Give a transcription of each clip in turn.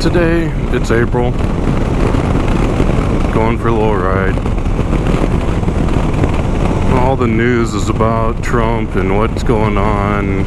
Today, it's April, going for a little ride. All the news is about Trump and what's going on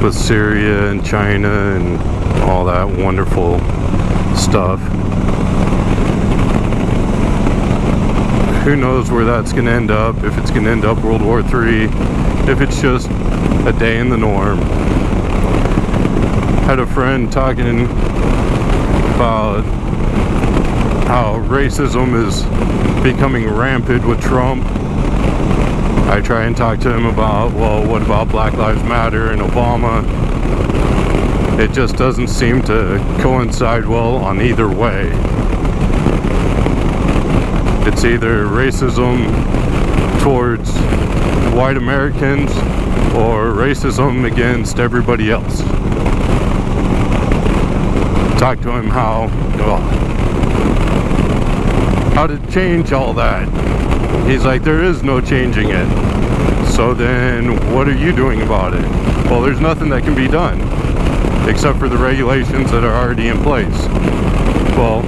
with Syria and China and all that wonderful stuff. Who knows where that's going to end up, if it's going to end up World War III, if it's just a day in the norm. Had a friend talking about how racism is becoming rampant with Trump. I try and talk to him about, well, what about Black Lives Matter and Obama? It just doesn't seem to coincide well on either way. It's either racism towards white Americans or racism against everybody else. Talk to him how to change all that. He's like, there is no changing it. So then what are you doing about it? Well, there's nothing that can be done except for the regulations that are already in place. Well,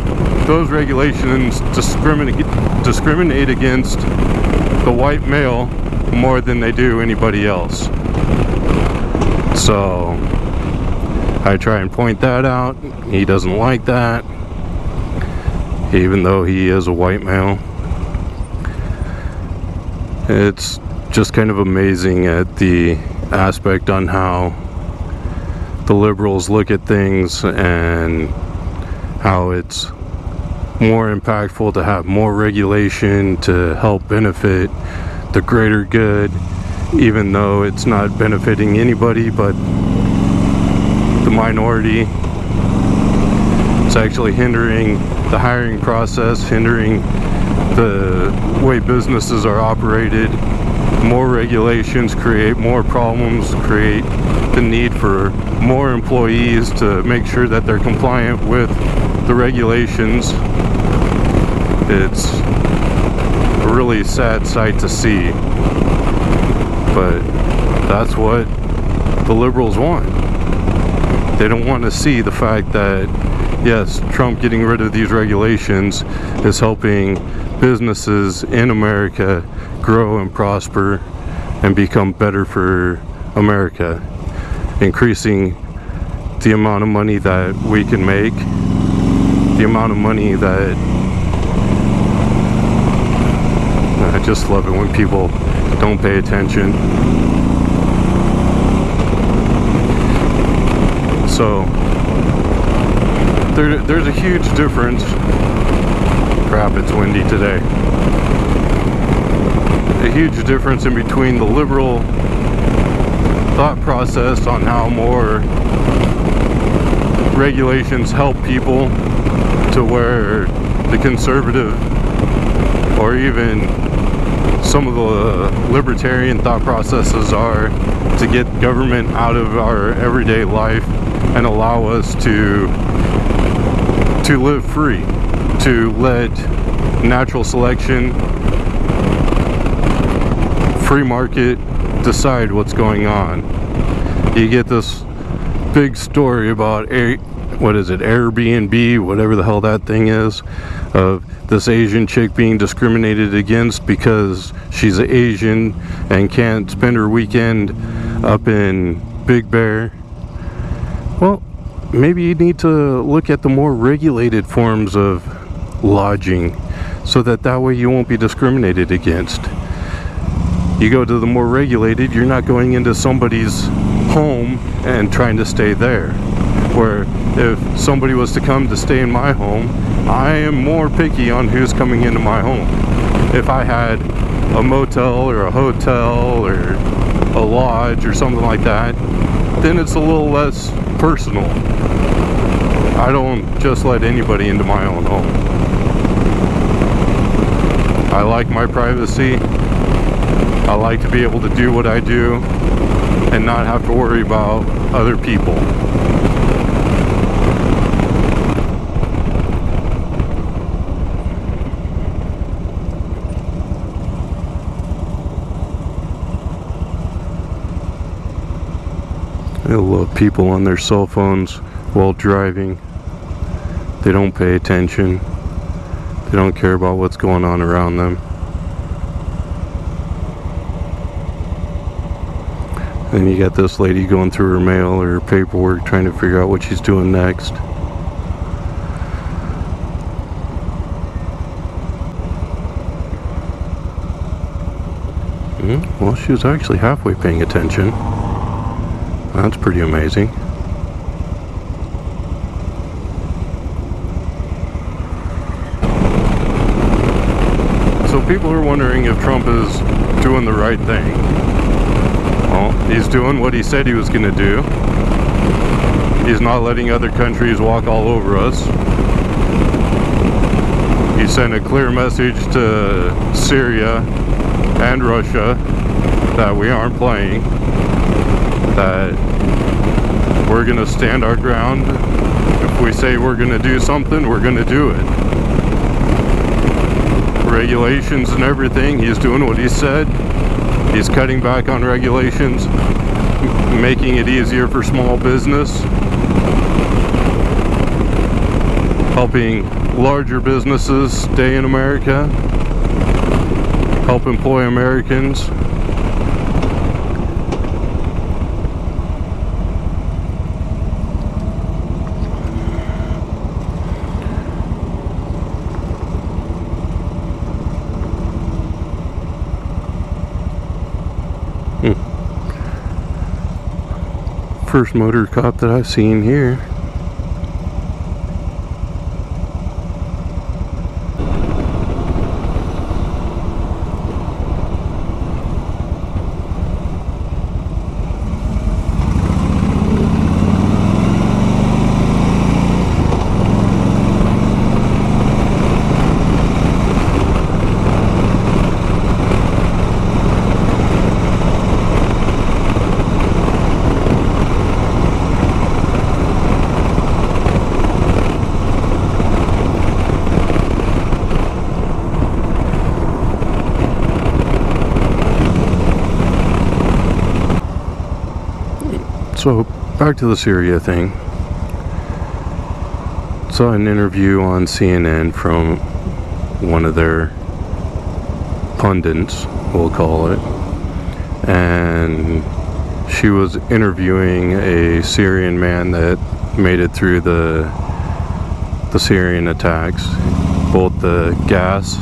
those regulations discriminate against the white male more than they do anybody else. So I try and point that out. He doesn't like that, even though he is a white male. It's just kind of amazing at the aspect on how the liberals look at things and how it's more impactful to have more regulation to help benefit the greater good, even though it's not benefiting anybody but the minority. It's actually hindering the hiring process, hindering the way businesses are operated. More regulations create more problems, create the need for more employees to make sure that they're compliant with the regulations. It's a really sad sight to see, but that's what the liberals want. They don't want to see the fact that, yes, Trump getting rid of these regulations is helping businesses in America grow and prosper and become better for America, increasing the amount of money that we can make, the amount of money that I just love it when people don't pay attention. So there's a huge difference. Crap, it's windy today. A huge difference in between the liberal thought process on how more regulations help people to where the conservative or even some of the libertarian thought processes are to get government out of our everyday life and allow us to live free, to let natural selection, free market decide what's going on. You get this big story about Airbnb, whatever the hell that thing is, of this Asian chick being discriminated against because she's Asian and can't spend her weekend up in Big Bear. Well, maybe you need to look at the more regulated forms of lodging so that way you won't be discriminated against. You go to the more regulated, you're not going into somebody's home and trying to stay there. Where if somebody was to come to stay in my home, I am more picky on who's coming into my home. If I had a motel or a hotel or a lodge or something like that, then it's a little less personal. I don't just let anybody into my own home. I like my privacy. I like to be able to do what I do and not have to worry about other people. I love people on their cell phones while driving. They don't pay attention. They don't care about what's going on around them. And you got this lady going through her mail or her paperwork trying to figure out what she's doing next. Well, she was actually halfway paying attention. That's pretty amazing. So people are wondering if Trump is doing the right thing. Well, he's doing what he said he was going to do. He's not letting other countries walk all over us. He sent a clear message to Syria and Russia that we aren't playing, that we're going to stand our ground. If we say we're going to do something, we're going to do it. Regulations and everything, he's doing what he said. He's cutting back on regulations, making it easier for small business, helping larger businesses stay in America, help employ Americans. First motor cop that I've seen here. So, back to the Syria thing. Saw an interview on CNN from one of their pundits, we'll call it. And she was interviewing a Syrian man that made it through the Syrian attacks, both the gas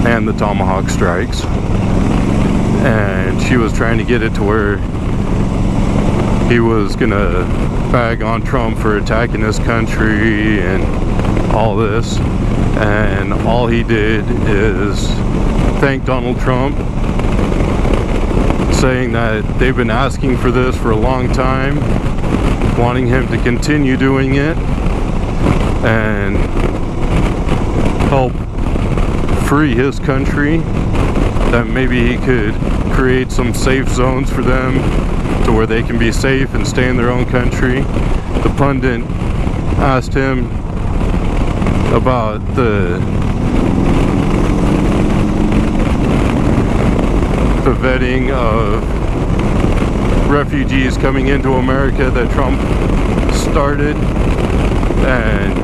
and the Tomahawk strikes. And she was trying to get it to where he was gonna bag on Trump for attacking his country and all this, and all he did is thank Donald Trump, saying that they've been asking for this for a long time, wanting him to continue doing it and help free his country, that maybe he could create some safe zones for them to where they can be safe and stay in their own country. The pundit asked him about the vetting of refugees coming into America that Trump started, and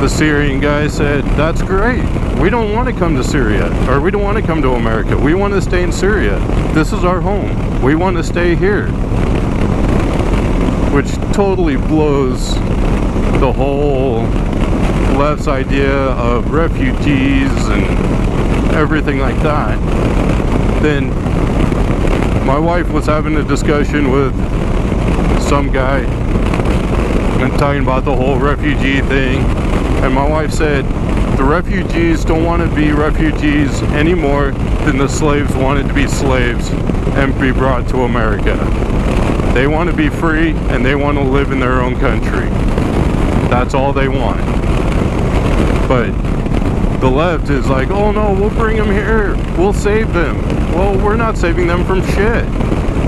the Syrian guy said, "That's great. We don't want to come to Syria, or we don't want to come to America. We want to stay in Syria. This is our home. We want to stay here." Which totally blows the whole left's idea of refugees and everything like that. Then my wife was having a discussion with some guy and talking about the whole refugee thing, and my wife said the refugees don't want to be refugees any more than the slaves wanted to be slaves and be brought to America. They want to be free and they want to live in their own country. That's all they want. But the left is like, oh no, we'll bring them here, we'll save them. Well, we're not saving them from shit.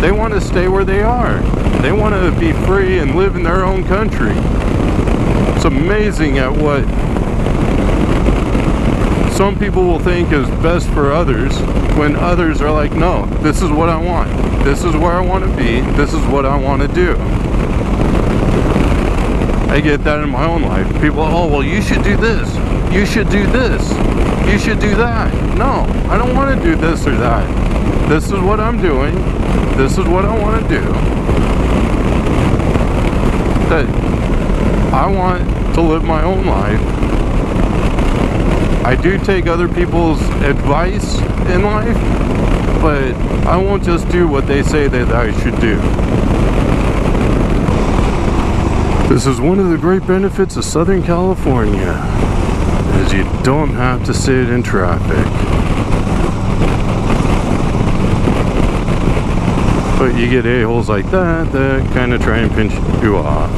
They want to stay where they are. They want to be free and live in their own country. It's amazing at what some people will think is best for others, when others are like, no, this is what I want. This is where I want to be. This is what I want to do. I get that in my own life. People, oh, well, you should do this. You should do this. You should do that. No, I don't want to do this or that. This is what I'm doing. This is what I want to do. That I want to live my own life. I do take other people's advice in life, but I won't just do what they say that I should do. This is one of the great benefits of Southern California, is you don't have to sit in traffic. But you get a-holes like that kind of try and pinch you off.